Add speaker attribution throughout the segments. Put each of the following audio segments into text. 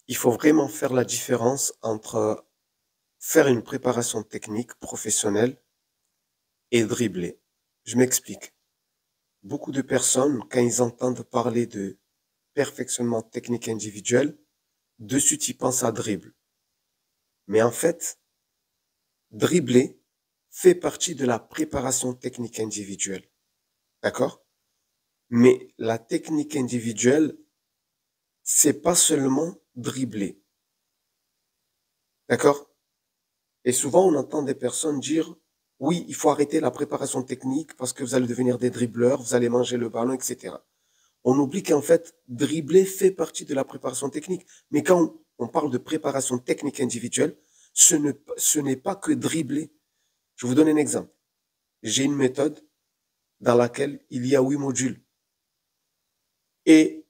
Speaker 1: Il faut vraiment faire la différence entre faire une préparation technique professionnelle et dribbler. Je m'explique. Beaucoup de personnes, quand ils entendent parler de perfectionnement technique individuel, de suite ils pensent à dribble. Mais en fait, dribbler fait partie de la préparation technique individuelle. D'accord? Mais la technique individuelle, c'est pas seulement dribbler. D'accord? Et souvent, on entend des personnes dire, oui, il faut arrêter la préparation technique parce que vous allez devenir des dribbleurs, vous allez manger le ballon, etc. On oublie qu'en fait, dribbler fait partie de la préparation technique. Mais quand on parle de préparation technique individuelle, ce n'est pas que dribbler. Je vous donne un exemple. J'ai une méthode dans laquelle il y a 8 modules. Et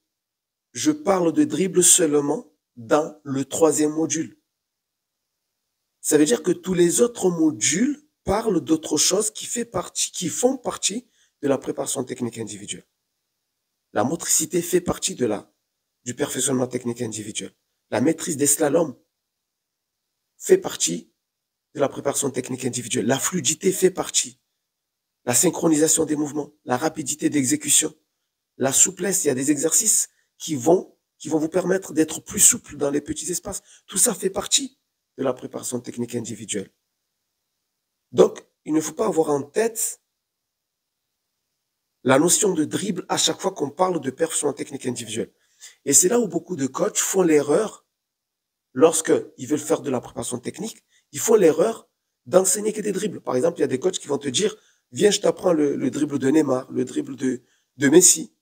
Speaker 1: je parle de dribble seulement dans le 3e module. Ça veut dire que tous les autres modules parlent d'autre chose qui font partie de la préparation technique individuelle. La motricité fait partie du perfectionnement technique individuel. La maîtrise des slaloms fait partie de la préparation technique individuelle. La fluidité fait partie. La synchronisation des mouvements, la rapidité d'exécution, la souplesse. Il y a des exercices qui vont vous permettre d'être plus souple dans les petits espaces. Tout ça fait partie de la préparation technique individuelle. Donc, il ne faut pas avoir en tête la notion de dribble à chaque fois qu'on parle de perfectionnement technique individuelle. Et c'est là où beaucoup de coachs font l'erreur lorsqu'ils veulent faire de la préparation technique. Ils font l'erreur d'enseigner que des dribbles. Par exemple, il y a des coachs qui vont te dire, viens, je t'apprends le dribble de Neymar, le dribble de Messi,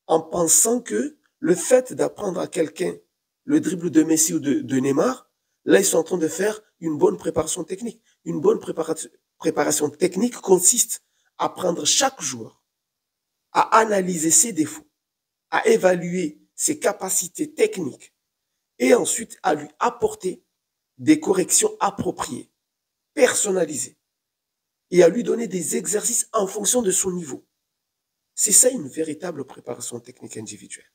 Speaker 1: en pensant que le fait d'apprendre à quelqu'un le dribble de Messi ou de Neymar, là, ils sont en train de faire une bonne préparation technique. Une bonne préparation technique consiste à prendre chaque joueur, à analyser ses défauts, à évaluer ses capacités techniques et ensuite à lui apporter des corrections appropriées, personnalisées et à lui donner des exercices en fonction de son niveau. C'est ça une véritable préparation technique individuelle.